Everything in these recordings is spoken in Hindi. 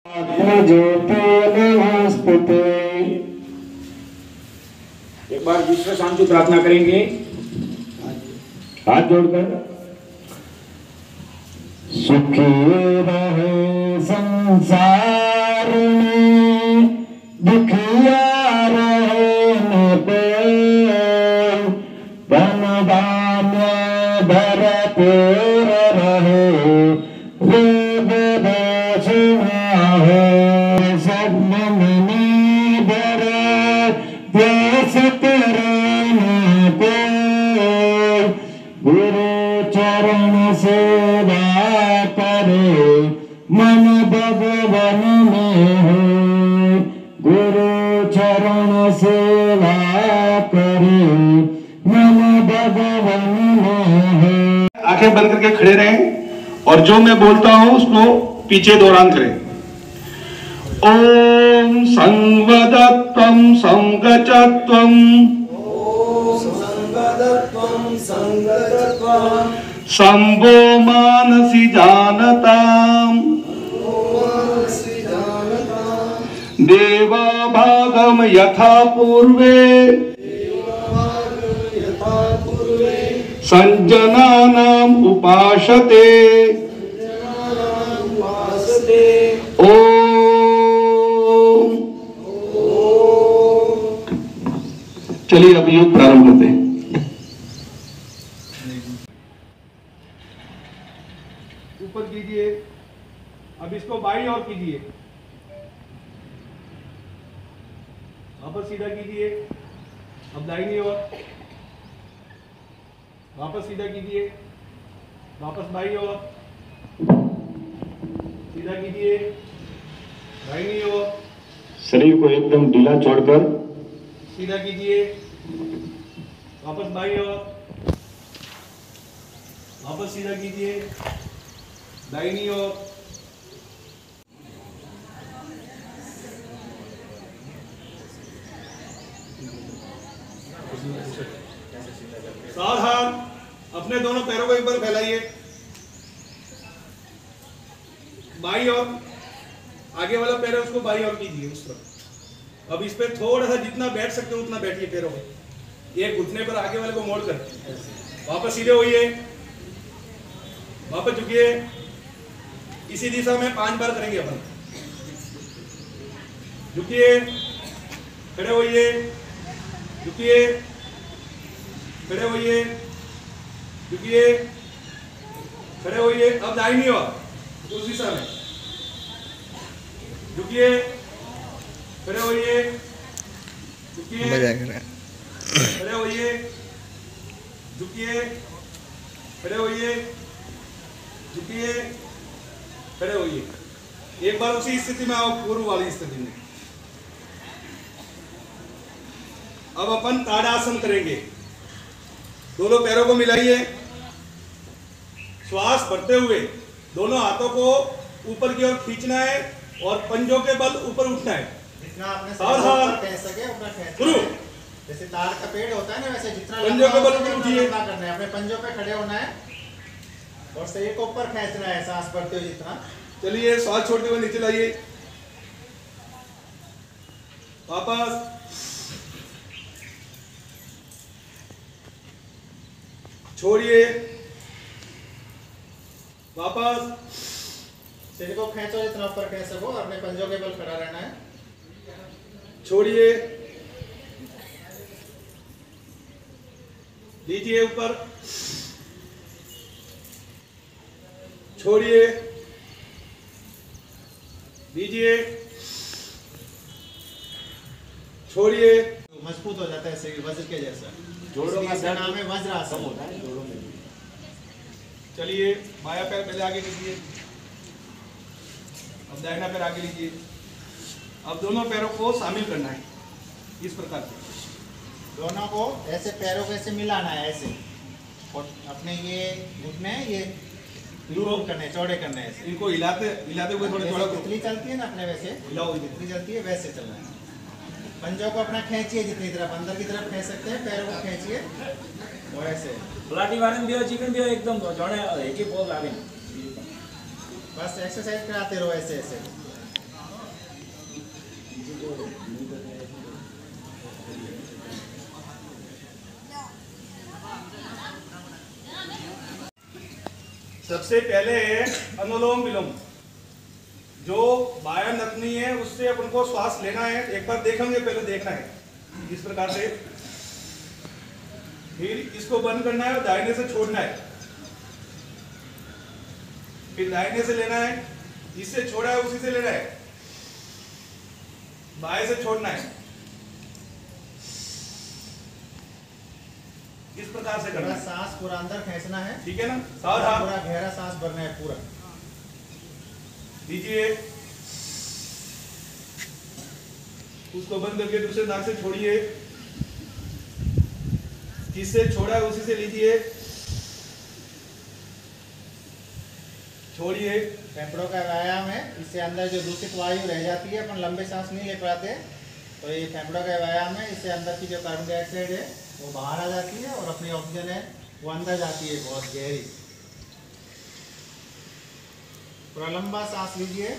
एक बार विश्व शांति प्रार्थना करेंगे हाथ जोड़कर। सुखी रहे संसार में, दुखिया रहे न कोई, धन धान्य भरपूर रहे, रोग दोष न हो, सब मन में डरे, द्वेष करे न कोई, गुरु चरण सेवा करे, मन भगवन में हो, गुरु चरण सेवा करे, मन भगवन में हो। आंखें बंद करके खड़े रहें और जो मैं बोलता हूं उसको पीछे दोहरान करें। ओम संवदत्वं संगचत्वं शंभो मानसी जानताम् देवा भागम यथा पूर्वे संजनानाम् उपासते। ओम। चलिए अब योग प्रारंभ करते हैं। ऊपर कीजिए, अब इसको बाईं ओर कीजिए, वापस सीधा कीजिए, अब दाहिनी ओर, वापस सीधा कीजिए, वापस बाईं ओर, सीधा कीजिए, दाहिनी ओर, शरीर को एकदम ढीला छोड़कर सीधा कीजिए, वापस बाईं ओर, वापस सीधा कीजिए, दाहिनी ओर। सावधान, अपने दोनों पैरों को एक बार फैलाइए, बाईं ओर, आगे वाला पैर है उसको बाईं ओर कीजिए उस तरफ। अब इस पे थोड़ा सा जितना बैठ सकते हो उतना बैठिए पैरों को, एक घुटने पर आगे वाले को मोड़कर वापस सीधे होइए, वापस झुकिए, इसी दिशा में 5 बार करेंगे अपन। झुकिए, खड़े होइए, झुकिए, खड़े होइए, झुकिए, खड़े होइए। अब दाहिनी ओर उस दिशा में, झुकिए, खड़े होइए, झुकिए, खड़े होइए, झुकिए, खड़े होइए, झुकिए, खड़े होइए। एक बार उसी स्थिति में आओ, पूर्व वाली स्थिति में। अब अपन ताड़ासन करेंगे, दोनों पैरों को मिलाइए, श्वास भरते हुए दोनों हाथों को ऊपर की ओर खींचना है और पंजों के बल ऊपर उठना है। जितना आपने कह सके उतना खींचना है। जैसे ताड़ का पेड़ होता है ना, वैसे जितना पंजों के बल ऊपर उठिए, करना है, अपने पंजों पे खड़े होना है और शरीर को ऊपर खींचना है, सांस भरते हुए जितना। चलिए, सांस छोड़ते हुए नीचे लाइए, वापस, छोड़िए, वापस, शरीर को खींचो जितना ऊपर खींच सको, अपने पंजों के बल खड़ा रहना है। छोड़िए, लीजिए ऊपर, छोड़िए, लीजिए, छोड़िए। मजबूत हो जाता है शरीर, वज्र के जैसा। जोड़ों का नाम है वज्रासन होता है जोड़ों में। चलिए, बायां पैर पहले आगे लीजिए, अब दाहिना पैर आगे लीजिए। अब दोनों पैरों को शामिल करना है इस प्रकार से, दोनों को ऐसे पैरों को ऐसे मिलाना है, ऐसे, और अपने ये घुटने ये यूरोप करने, चौड़े करने हैं। इनको हिलाते हिलाते हुए थोड़ा थोड़ा तितली चलती है ना अपने, वैसे हिलाओ, तितली चलती है वैसे चलना है। पंजों को अपना खींचिए, जितनी तरफ अंदर की तरफ खींच सकते हैं, पैरों को खींचिए और ऐसे प्लाटी वारन दियो, चिकन दियो, एकदम जणे एक ही बोल लागे। बस एक्सरसाइज कराते रहो ऐसे ऐसे। सबसे पहले है अनुलोम विलोम। जो बाया नथनी है उससे अपन को श्वास लेना है, एक बार देखेंगे, पहले देखना है इस प्रकार से, फिर इसको बंद करना है और दाहिने से छोड़ना है, फिर दाहिने से लेना है, इससे छोड़ा है उसी से लेना है, बाएं से छोड़ना है, इस प्रकार से करना पूरा है। सांस पूरा अंदर खींचना है, ठीक है ना, सावधान, पूरा गहरा सांस भरना है पूरा। लीजिए, उसको बंद करके दूसरे नाक से छोड़िए, जिससे छोड़ा है उसी से लीजिए, छोड़िए। फेफड़ों का व्यायाम है, इससे अंदर जो दूषित वायु रह जाती है, अपन लंबे सांस नहीं ले पाते, तो ये फेफड़ों का व्यायाम है, इससे अंदर की जो कार्बन डाइऑक्साइड है वो बाहर आ जाती है और अपनी ऑक्सीजन है वो अंदर जाती है बहुत गहरी। पूरा लंबा सांस लीजिए।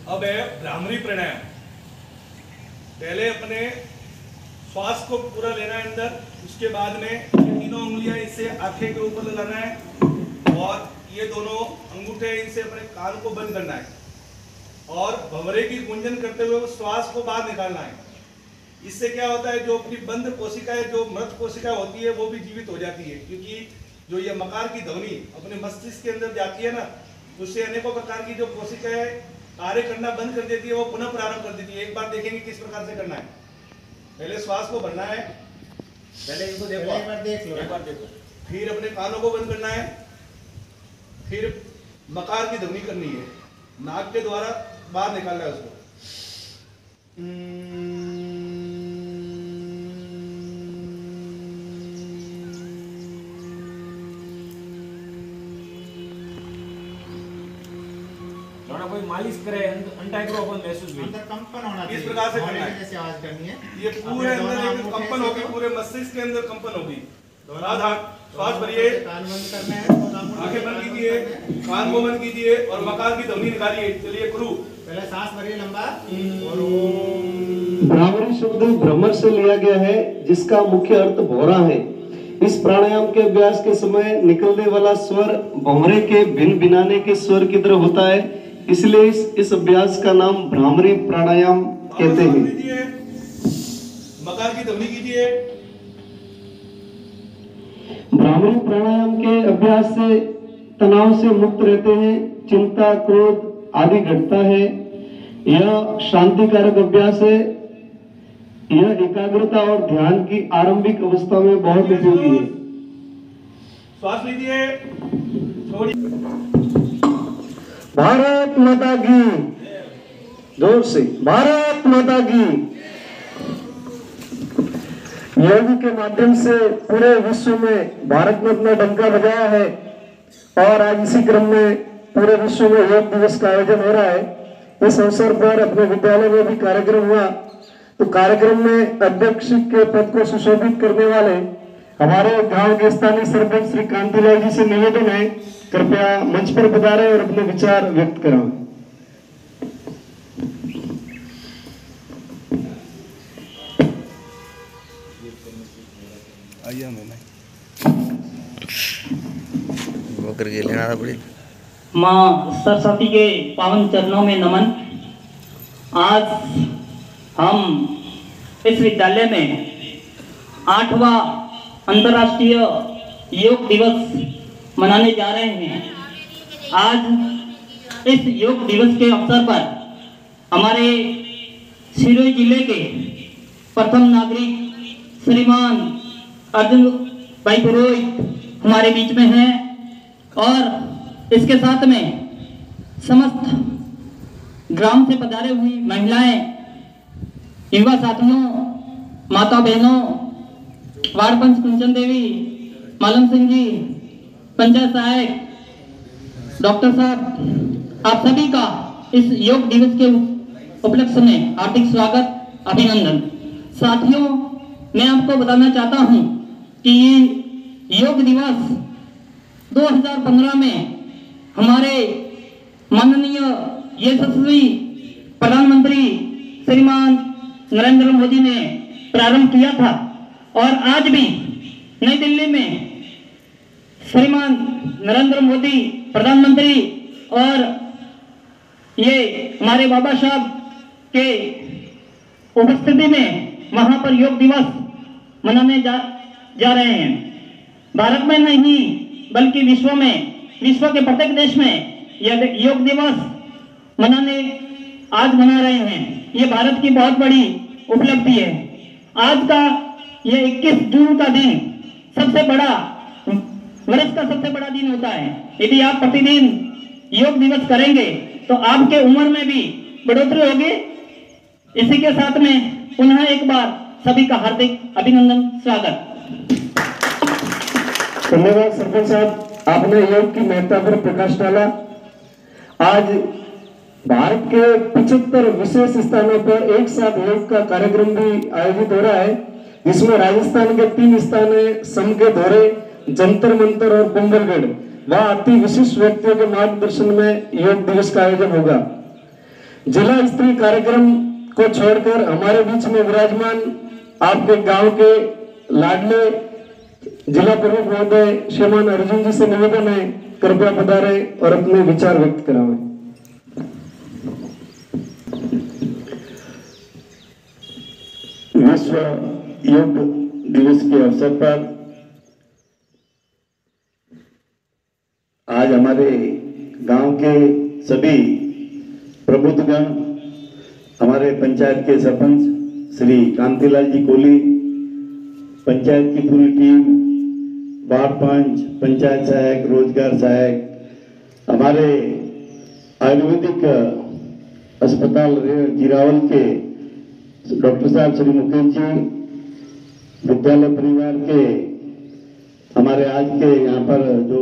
अब है भ्रामरी प्राणायाम। पहले अपने श्वास को पूरा लेना है अंदर, उसके बाद में ये तीनों उंगलियां इससे आंखें के ऊपर लगाना है और ये दोनों अंगूठे इनसे अपने कान को बंद करना है और भंवरे की गुंजन करते हुए उस श्वास को बाहर निकालना है। इससे क्या होता है, जो अपनी बंद कोशिकाएं, जो मृत कोशिका होती है, वो भी जीवित हो जाती है, क्योंकि जो ये मकार की ध्वनि अपने मस्तिष्क के अंदर जाती है ना, उससे अनेकों प्रकार की जो कोशिकाएं कार्य करना बंद कर देती है, वो पुनः प्रारंभ कर देती है। एक बार देखेंगे किस प्रकार से करना है। पहले श्वास को भरना है, पहले इनको देखो, एक बार देख लो, एक बार देखो, फिर अपने कानों को बंद करना है, फिर मकार की ध्वनि करनी है, नाक के द्वारा बाहर निकालना है उसको। थोड़ा कोई मालिश करे, अंटाई को अपन महसूस भी। अंदर कंपन होना चाहिए, इस प्रकार से भौरे करना है। की जैसे आवाज करनी है। ये पूरे अपने अंदर दोनों एक अंगूठे कंपन से होगी, तो पूरे मस्तिष्क के अंदर कंपन होगी। दोनों सावधान, श्वास दोनों भरिए, अंगूठे कान बंद करने हैं, दोनों अंगूठे आंखें से बंद कान कीजिए, करने हैं। कान को बंद कीजिए और मकार की ध्वनि निकालिए। चलिए करो, पहले सांस भरिए लंबा और ओम। भ्रामरी शब्द भ्रमर से लिया गया है, जिसका मुख्य अर्थ भौरा है। इस प्राणायाम के अभ्यास के समय निकलने वाला स्वर भंवरे के भिन भिनाने के स्वर की तरह होता है, इसलिए इस अभ्यास का नाम भ्रामरी प्राणायाम कहते हैं। कीजिए, मकार की ध्वनि कीजिए। भ्रामरी प्राणायाम के अभ्यास से तनाव से मुक्त रहते हैं, चिंता, क्रोध आदि घटता है। यह शांतिकारक अभ्यास है। यह एकाग्रता और ध्यान की आरंभिक अवस्था में बहुत उपयोगी है। श्वास लीजिए, छोड़िए। भारत माता की, जोर से भारत माता की। योग के माध्यम से पूरे विश्व में भारत ने अपना डंका बजाया है और आज इसी क्रम में पूरे विश्व में योग दिवस का आयोजन हो रहा है। इस अवसर पर अपने विद्यालय में भी कार्यक्रम हुआ, तो कार्यक्रम में अध्यक्ष के पद को सुशोभित करने वाले हमारे गांव के स्थानीय सरपंच श्री कांतिलाल जी से निवेदन है, कृपया मंच पर पधारें और अपने विचार व्यक्त कराएं। आइए मैंने वो करके लेना था बड़ी। माँ सरस्वती के पावन चरणों में नमन। आज हम इस विद्यालय में 8वां अंतर्राष्ट्रीय योग दिवस मनाने जा रहे हैं। आज इस योग दिवस के अवसर पर हमारे सिरोही जिले के प्रथम नागरिक श्रीमान अर्जुन भाई पुरोहित हमारे बीच में हैं और इसके साथ में समस्त ग्राम से पधारे हुई महिलाएं, युवा साथियों, माता बहनों, वार्ड पंच कुंचन देवी, मालम सिंह जी, पंचायत सहायक, डॉक्टर साहब, आप सभी का इस योग दिवस के उपलक्ष्य में हार्दिक स्वागत, अभिनंदन। साथियों, मैं आपको बताना चाहता हूं कि ये योग दिवस 2015 में हमारे माननीय यशस्वी प्रधानमंत्री श्रीमान नरेंद्र मोदी ने प्रारंभ किया था और आज भी नई दिल्ली में श्रीमान नरेंद्र मोदी प्रधानमंत्री और ये हमारे बाबा साहब के उपस्थिति में वहां पर योग दिवस मनाने जा रहे हैं। भारत में नहीं बल्कि विश्व के प्रत्येक देश में यह योग दिवस आज मना रहे हैं। ये भारत की बहुत बड़ी उपलब्धि है। आज का ये 21 जून का दिन सबसे बड़ा वर्ष का सबसे बड़ा दिन होता है। यदि आप प्रतिदिन योग दिवस करेंगे तो आपके उम्र में भी बढ़ोतरी होगी। इसी के साथ में पुनः एक बार सभी का हार्दिक अभिनंदन, स्वागत। धन्यवाद सरपंच साहब, आपने योग की महत्ता पर प्रकाश डाला। आज भारत के 75 विशेष स्थानों पर एक साथ योग का कार्यक्रम भी आयोजित हो रहा है, जिसमें राजस्थान के 3 स्थान है, सम के धोरे, जंतर मंतर और कुंभलगढ़। वहां अति विशिष्ट व्यक्तियों के मार्गदर्शन में योग दिवस का आयोजन होगा। जिला स्तरीय कार्यक्रम को छोड़कर हमारे बीच में विराजमान आपके गांव के लाडले जिला प्रमुख महोदय श्रीमान अर्जुन जी से निवेदन है, कृपया पधारे और अपने विचार व्यक्त कराएं। विश्व योग दिवस के अवसर पर आज हमारे गांव के सभी प्रबुद्धगण, हमारे पंचायत के सरपंच श्री कांतिलाल जी कोहली, पंचायत की पूरी टीम, वार्ड पंच, पंचायत सहायक, रोजगार सहायक, हमारे आयुर्वेदिक अस्पताल जिरावल के डॉक्टर साहब श्री मुकेश जी, विद्यालय परिवार के हमारे आज के यहाँ पर जो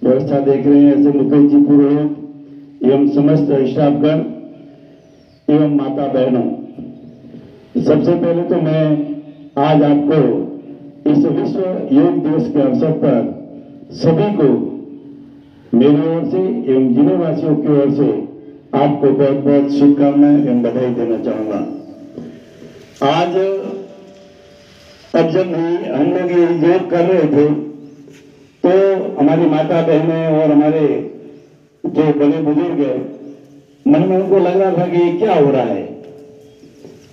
व्यवस्था देख रहे हैं ऐसे मुकेश जी पुरोहित एवं समस्त स्टाफगण एवं माता बहनों, सबसे पहले तो मैं आज आपको इस विश्व योग दिवस के अवसर पर सभी को मेरी ओर से एवं जिले वासियों की ओर से आपको बहुत बहुत शुभकामनाएं एवं बधाई देना चाहूंगा। आज अब जब हम लोग ये योग कर रहे थे तो हमारी माता बहनें और हमारे जो बड़े बुजुर्ग है, मन में उनको लग रहा था कि ये क्या हो रहा है,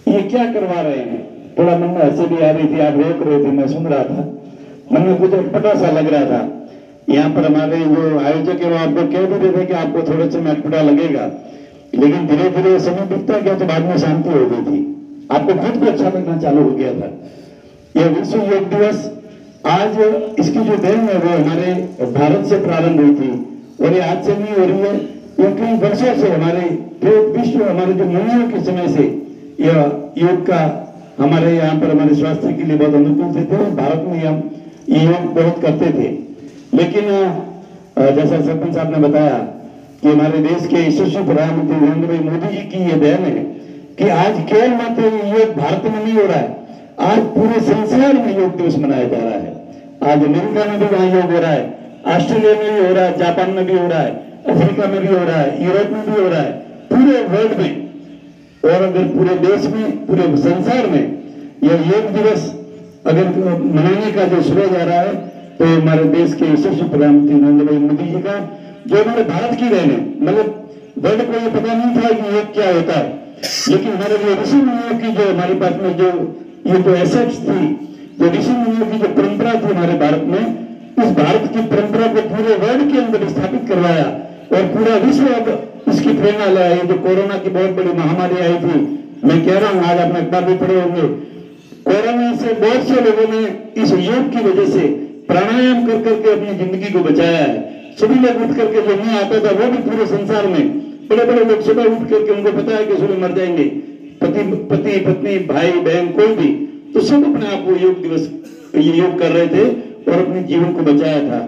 ये क्या करवा रहे हैं। थोड़ा मन में हंसी भी आ रही थी, आप रोक रहे थे, मैं सुन रहा था, मन में कुछ अटपटा सा लग रहा था। यहाँ पर हमारे जो आयोजक है वो आपको कह भी रहे थे कि आपको थोड़े समय अटपटा लगेगा, लेकिन धीरे धीरे समय बीतता गया तो बाद में शांति हो गई थी, आपको खुद को अच्छा लगना चालू हो गया था। यह विश्व योग दिवस आज इसकी जो देन है वो हमारे भारत से प्रारंभ हुई थी और ये आज से नहीं हो रही है, ये कई वर्षों से हमारे विश्व, हमारे जो मुनियों के समय से यह योग का हमारे यहाँ पर हमारे स्वास्थ्य के लिए बहुत अनुकूल थे और भारत में हम ये योग बहुत करते थे। लेकिन जैसा सरपंच साहब ने बताया कि हमारे देश के यशस्वी प्रधानमंत्री नरेंद्र भाई मोदी जी की यह देन है कि आज केवल मात्र योग भारत में नहीं हो रहा है, आज पूरे संसार में योग दिवस मनाया जा रहा है। आज अमेरिका में भी वहां योग हो रहा है, ऑस्ट्रेलिया में भी हो रहा है, जापान में भी हो रहा है, अफ्रीका में भी हो रहा है, यूरोप में भी हो रहा है, पूरे वर्ल्ड में और अगर पूरे देश में, पूरे संसार में यह योग दिवस अगर मनाने का जो श्रेय जा रहा है तो हमारे देश के यशस्वी प्रधानमंत्री नरेंद्र भाई मोदी जी का, जो हमारे भारत की देन है। मतलब वर्ल्ड को ये पता नहीं था कि योग क्या होता है, लेकिन हमारे जो ऋषि मुनियों की जो हमारे पास में जो ये जो एसेट्स थी, जो ऋषि मुनियों की जो परंपरा थी हमारे भारत में, इस भारत की परंपरा को पूरे वर्ल्ड के अंदर स्थापित करवाया और पूरा विश्व अब इसकी प्रेरणा लाया। ये जो कोरोना की बहुत बड़ी महामारी आई थी, मैं कह रहा हूँ, आज आपने अखबार भी पढ़े होंगे, कोरोना से बहुत से लोगों ने इस योग की वजह से प्राणायाम कर करके अपनी जिंदगी को बचाया है। सभी लोग उठ करके जो नहीं आता था वो भी पूरे संसार में बड़े बड़े लोग सुबह उठ करके उनको पता है कि सुबह मर जाएंगे, पति पत्नी भाई बहन कोई भी, तो सब अपने आप को योग दिवस ये योग कर रहे थे और अपने जीवन को बचाया था।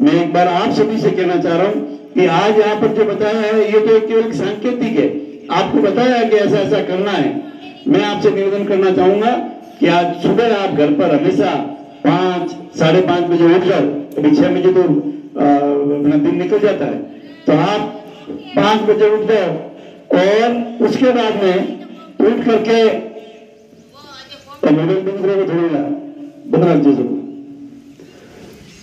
मैं एक बार आप सभी से कहना चाह रहा हूँ कि आज यहाँ पर जो बताया है ये तो केवल सांकेतिक है, आपको बताया है कि ऐसा ऐसा करना है। मैं आपसे निवेदन करना चाहूंगा कि आज सुबह आप घर पर हमेशा 5, 5:30 बजे उठ जाओ, अभी 6 बजे तो अपना दिन निकल जाता है, तो आप 5 बजे उठ जाओ और उसके बाद में उठ करके मोबाइल बंद करो थोड़ा बदला चीजों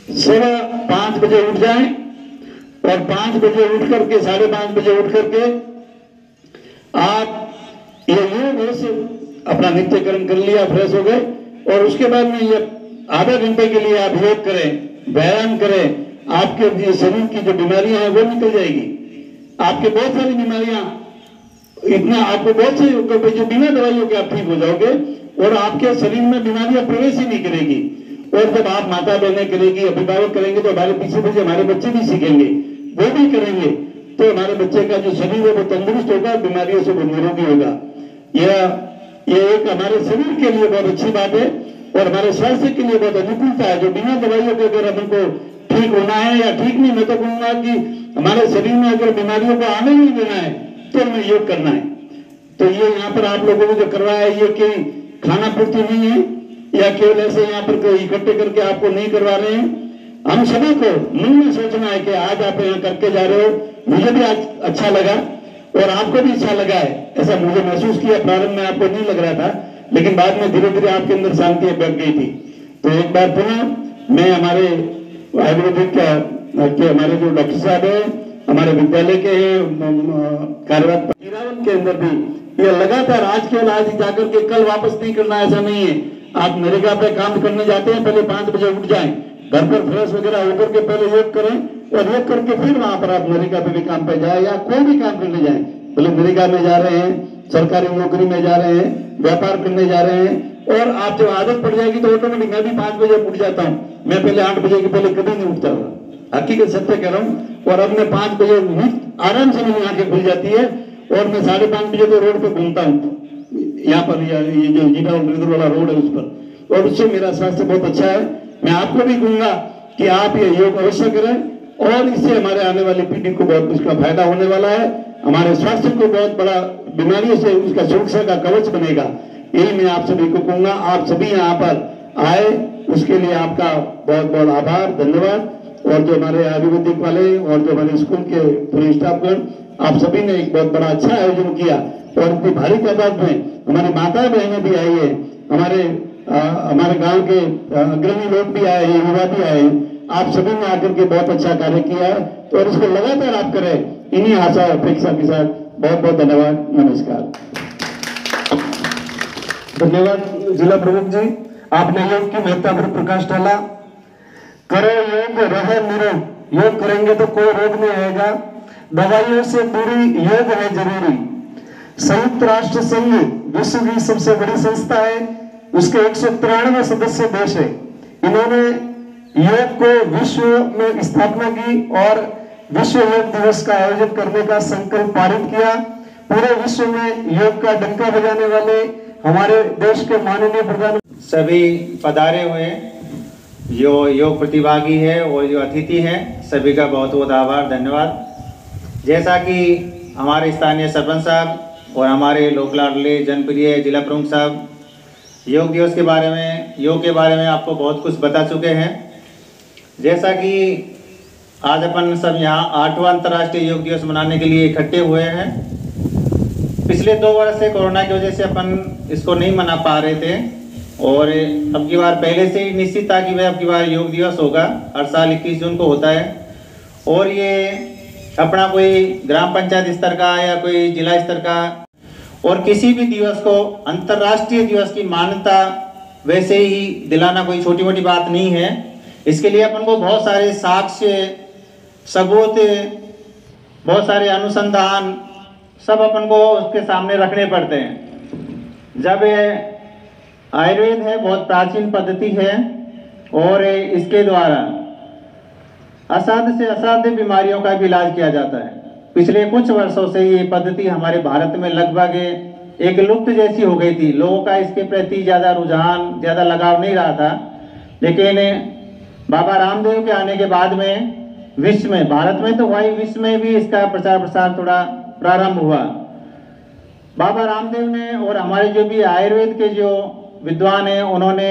5:15 बजे उठ जाए और 5 बजे उठ करके 5:30 बजे उठ करके आप ये योग से अपना नित्य कर्म कर लिया, फ्रेश हो गए और उसके बाद में ये आधे घंटे के लिए आप योग करें, व्यायाम करें, आपके शरीर की जो बीमारियां हैं वो निकल जाएगी। आपके बहुत सारी बीमारियां इतना आपको बहुत से जो बिना दवाइयों के आप ठीक हो जाओगे और आपके शरीर में बीमारियां प्रवेश ही नहीं करेगी। और जब आप माता बहनें करेगी, अभिभावक करेंगे तो हमारे पीछे पीछे हमारे बच्चे भी सीखेंगे, वो भी करेंगे, तो हमारे बच्चे का जो शरीर है वो तंदुरुस्त होगा, बीमारियों से वो निरोगी होगा। ये एक हमारे शरीर के लिए बहुत अच्छी बात है और हमारे स्वास्थ्य के लिए बहुत अनुकूलता है। जो बिना दवाइयों के अगर हमको ठीक होना है या ठीक नहीं, मैं तो कहूंगा कि हमारे शरीर में अगर बीमारियों को आने नहीं देना है तो हमें योग करना है। तो ये यहाँ पर आप लोगों को जो करवाया है ये कि खाना पूर्ति नहीं है या केवल ऐसे यहाँ पर कोई इकट्ठे करके आपको नहीं करवा रहे हैं। हम सभी को मन में सोचना है कि आज आप यहाँ करके जा रहे हो, मुझे भी आज अच्छा लगा और आपको भी अच्छा लगा है, ऐसा मुझे महसूस किया। प्रारंभ में आपको नहीं लग रहा था, लेकिन बाद में धीरे धीरे आपके अंदर शांति बैठ गई थी। तो एक बार पुनः मैं हमारे आयुर्वेदिक के हमारे जो डॉक्टर साहब है, हमारे विद्यालय के कार्यरत गिरावट के अंदर भी ये लगातार आज केवल आज जाकर के कल वापस नहीं करना, ऐसा नहीं है। आप नरेगा पे काम करने जाते हैं, पहले 5 बजे उठ जाएं, घर पर फ्रेश वगैरह होकर के पहले योग करें और योग करके फिर वहां पर आप नरेगा पे भी काम पे जाए या कोई भी काम करने जाए। पहले नरेगा में जा रहे हैं, सरकारी नौकरी में जा रहे हैं, व्यापार करने जा रहे हैं और आप जब आदत पड़ जाएगी तो ऑटोमेटिक मैं भी 5 बजे उठ जाता हूँ। मैं पहले 8 बजे के पहले कभी नहीं उठता था, हकीकत सत्य कह रहा हूँ। और अब मैं 5 बजे आराम से मेरी आंखें खुल जाती है और मैं 5:30 बजे तो रोड पे घूमता हूँ, यहाँ पर ये जो जीरा और वाला रोड है उस पर, और उससे मेरा स्वास्थ्य बहुत अच्छा है। मैं आपको भी कहूंगा कि आप ये योग अवश्य करें और इससे हमारे आने वाली पीढ़ी को बहुत उसका फायदा होने वाला है। हमारे स्वास्थ्य को बहुत बड़ा बीमारियों से उसका सुरक्षा का कवच बनेगा। यही मैं आप सभी को कहूंगा। आप सभी यहाँ पर आए उसके लिए आपका बहुत बहुत आभार, धन्यवाद। और जो हमारे आयुर्वेदिक वाले और जो हमारे स्कूल के पूरे स्टाफगण, आप सभी ने एक बहुत बड़ा अच्छा आयोजन किया और इतनी भारी तादाद में हमारी माता बहनें भी आई है, हमारे गांव के अग्रणी लोग भी आए हैं, युवा भी आए हैं। आप सभी ने आकर के बहुत अच्छा कार्य किया है तो और इसको लगातार आप करें, इन्हीं आशा अपेक्षा के साथ बहुत बहुत धन्यवाद, नमस्कार। धन्यवाद जिला प्रमुख जी, आपने योग की महत्ता पर प्रकाश डाला। करो योग रहे निरोग, योग करेंगे तो कोई रोग नहीं आएगा, दवाइयों से दूरी योग है जरूरी। संयुक्त राष्ट्र संघ विश्व की सबसे बड़ी संस्था है, उसके 193 सदस्य देश है। इन्होंने योग को विश्व में स्थापना की और विश्व योग दिवस का आयोजन करने का संकल्प पारित किया। पूरे विश्व में योग का डंका बजाने वाले हमारे देश के माननीय प्रधान सभी पधारे हुए जो योग प्रतिभागी है और जो अतिथि हैं, सभी का बहुत बहुत आभार, धन्यवाद। जैसा कि हमारे स्थानीय सरपंच साहब और हमारे लोक लाडले जनप्रिय जिला प्रमुख साहब योग दिवस के बारे में, योग के बारे में आपको बहुत कुछ बता चुके हैं। जैसा कि आज अपन सब यहाँ 8वां अंतर्राष्ट्रीय योग दिवस मनाने के लिए इकट्ठे हुए हैं। पिछले 2 वर्ष से कोरोना की वजह से अपन इसको नहीं मना पा रहे थे और अब की बार पहले से ही निश्चित था कि वह अब की बार योग दिवस होगा। हर साल 21 जून को होता है और ये अपना कोई ग्राम पंचायत स्तर का या कोई जिला स्तर का और किसी भी दिवस को अंतर्राष्ट्रीय दिवस की मान्यता वैसे ही दिलाना कोई छोटी मोटी बात नहीं है। इसके लिए अपन को बहुत सारे साक्ष्य, सबूत, बहुत सारे अनुसंधान सब अपन को उसके सामने रखने पड़ते हैं। जब आयुर्वेद है बहुत प्राचीन पद्धति है और इसके द्वारा असाध्य से असाध्य बीमारियों का भी इलाज किया जाता है। पिछले कुछ वर्षों से ये पद्धति हमारे भारत में लगभग एक लुप्त जैसी हो गई थी। लोगों का इसके प्रति ज़्यादा रुझान, ज़्यादा लगाव नहीं रहा था। लेकिन बाबा रामदेव के आने के बाद में विश्व में, भारत में तो हुआ ही, विश्व में भी इसका प्रचार प्रसार थोड़ा प्रारंभ हुआ। बाबा रामदेव ने और हमारे जो भी आयुर्वेद के जो विद्वान हैं, उन्होंने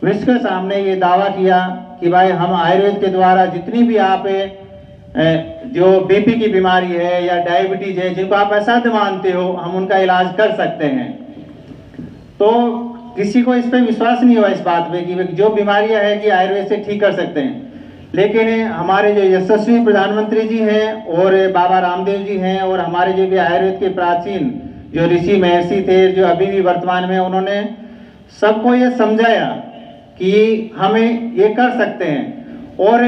विश्व के सामने ये दावा किया कि भाई हम आयुर्वेद के द्वारा जितनी भी आप जो बीपी की बीमारी है या डायबिटीज है, जिनको आप असाध्य मानते हो, हम उनका इलाज कर सकते हैं। तो किसी को इस पे विश्वास नहीं हुआ इस बात पे कि जो बीमारियां है कि आयुर्वेद से ठीक कर सकते हैं। लेकिन हमारे जो यशस्वी प्रधानमंत्री जी हैं और बाबा रामदेव जी हैं और हमारे जो भी आयुर्वेद के प्राचीन जो ऋषि महर्षि थे, जो अभी भी वर्तमान में, उन्होंने सबको ये समझाया कि हमें ये कर सकते हैं और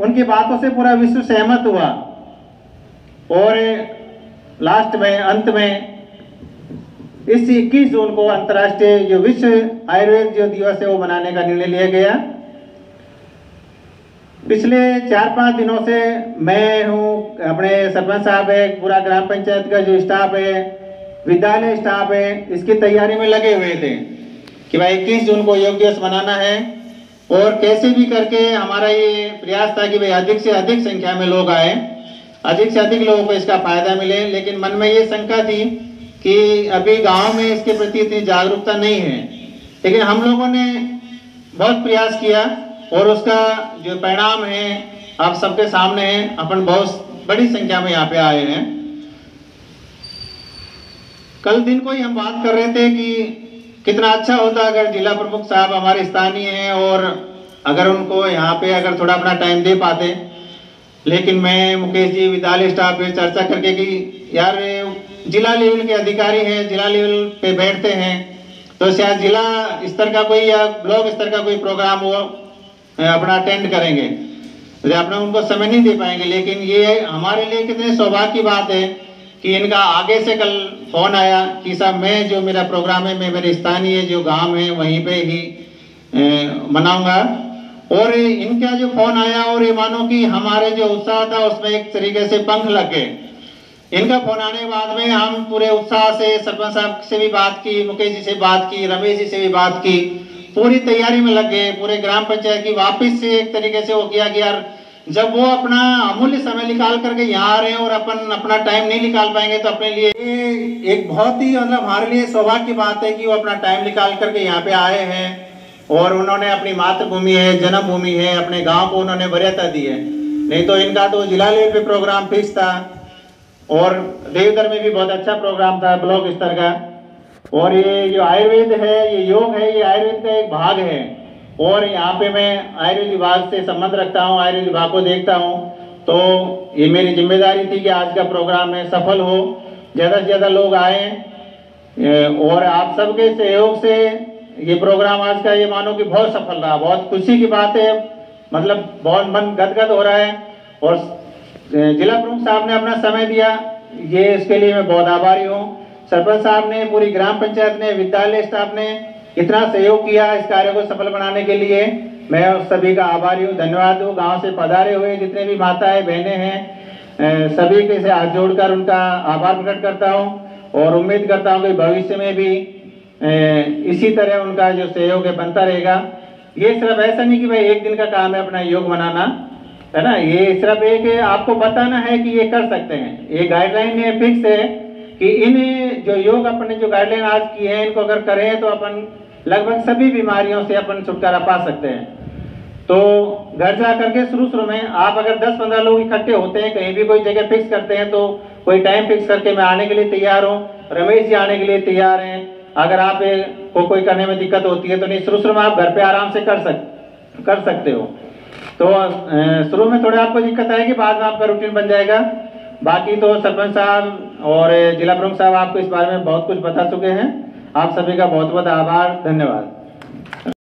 उनकी बातों से पूरा विश्व सहमत हुआ। और लास्ट में, अंत में, इस 21 जून को अंतर्राष्ट्रीय जो विश्व आयुर्वेद जो दिवस है वो मनाने का निर्णय लिया गया। पिछले 4-5 दिनों से मैं हूँ, अपने सरपंच साहब है, पूरा ग्राम पंचायत का जो स्टाफ है, विद्यालय स्टाफ है, इसकी तैयारी में लगे हुए थे कि भाई 21 जून को योग दिवस मनाना है और कैसे भी करके हमारा ये प्रयास था कि भाई अधिक से अधिक संख्या में लोग आए, अधिक से अधिक लोगों को इसका फायदा मिले। लेकिन मन में ये शंका थी कि अभी गांव में इसके प्रति इतनी जागरूकता नहीं है। लेकिन हम लोगों ने बहुत प्रयास किया और उसका जो परिणाम है आप सबके सामने है। अपन बहुत बड़ी संख्या में यहाँ पे आए हैं। कल दिन को ही हम बात कर रहे थे कि कितना अच्छा होता अगर जिला प्रमुख साहब हमारे स्थानीय हैं और अगर उनको यहाँ पे अगर थोड़ा अपना टाइम दे पाते। लेकिन मैं, मुकेश जी, विद्यालय स्टाफ पे चर्चा करके कि यार जिला लेवल के अधिकारी हैं, जिला लेवल पे बैठते हैं, तो शायद जिला स्तर का कोई या ब्लॉक स्तर का कोई प्रोग्राम वो अपना अटेंड करेंगे, तो अपना उनको समय नहीं दे पाएंगे। लेकिन ये हमारे लिए कितने सौभाग्य की बात है कि इनका आगे से कल फोन आया कि साहब मैं जो मेरा प्रोग्राम है मैं मेरे स्थानीय जो गांव है वहीं पे ही मनाऊंगा। और इनका जो फोन आया और ये मानो कि हमारे जो उत्साह था उसमें एक तरीके से पंख लग गए। इनका फोन आने के बाद में हम पूरे उत्साह से सरपंच साहब से भी बात की, मुकेश जी से बात की, रमेश जी से भी बात की, पूरी तैयारी में लग गए। पूरे ग्राम पंचायत की वापिस से एक तरीके से वो किया कि यार जब वो अपना अमूल्य समय निकाल करके यहाँ आ रहे हैं और अपन अपना टाइम नहीं निकाल पाएंगे तो अपने लिए एक बहुत ही मतलब हमारे लिए सौभाग्य की बात है कि वो अपना टाइम निकाल करके यहाँ पे आए हैं और उन्होंने अपनी मातृभूमि है, जन्मभूमि है, अपने गांव को उन्होंने वरीयता दी है। नहीं तो इनका तो जिला लेवल पे प्रोग्राम फिक्स था और देवधर में भी बहुत अच्छा प्रोग्राम था ब्लॉक स्तर का। और ये जो आयुर्वेद है, ये योग है, ये आयुर्वेद का एक भाग है। और यहाँ पे मैं आयुर्वेद विभाग से संबंध रखता हूँ, आयुर्वेद विभाग को देखता हूँ, तो ये मेरी जिम्मेदारी थी कि आज का प्रोग्राम में सफल हो, ज़्यादा से ज़्यादा लोग आए और आप सबके सहयोग से ये प्रोग्राम आज का ये मानो कि बहुत सफल रहा। बहुत खुशी की बात है, मतलब बहुत मन गदगद हो रहा है। और जिला प्रमुख साहब ने अपना समय दिया, ये इसके लिए मैं बहुत आभारी हूँ। सरपंच साहब ने, पूरी ग्राम पंचायत ने, विद्यालय स्टाफ ने इतना सहयोग किया इस कार्य को सफल बनाने के लिए, मैं उस सभी का आभारी हूँ, धन्यवाद हूँ। गांव से पधारे हुए जितने भी माताएं बहनें हैं, सभी के से हाथ जोड़कर उनका आभार प्रकट करता हूँ और उम्मीद करता हूँ कि भविष्य में भी इसी तरह उनका जो सहयोग है बनता रहेगा। ये सिर्फ ऐसा नहीं कि भाई एक दिन का काम है अपना योग मनाना, है ना, ये सिर्फ एक आपको बताना है कि ये कर सकते हैं। ये गाइडलाइन में फिक्स है कि इन जो योग अपने जो गाइडलाइन आज की है, इनको अगर करें तो अपन लगभग सभी बीमारियों से अपन छुटकारा पा सकते हैं। तो घर जा करके शुरू में आप अगर 10-15 लोग इकट्ठे होते हैं, कहीं भी कोई जगह फिक्स करते हैं, तो कोई टाइम फिक्स करके मैं आने के लिए तैयार हूँ, रमेश जी आने के लिए तैयार हैं। अगर आप को कोई करने में दिक्कत होती है तो नहीं, शुरू में आप घर पे आराम से कर सकते हो। तो शुरू में थोड़ा आपको दिक्कत आएगी, बाद में आपका रूटीन बन जाएगा। बाकी तो सरपंच साहब और जिला प्रमुख साहब आपको इस बारे में बहुत कुछ बता चुके हैं। आप सभी का बहुत बहुत आभार, धन्यवाद।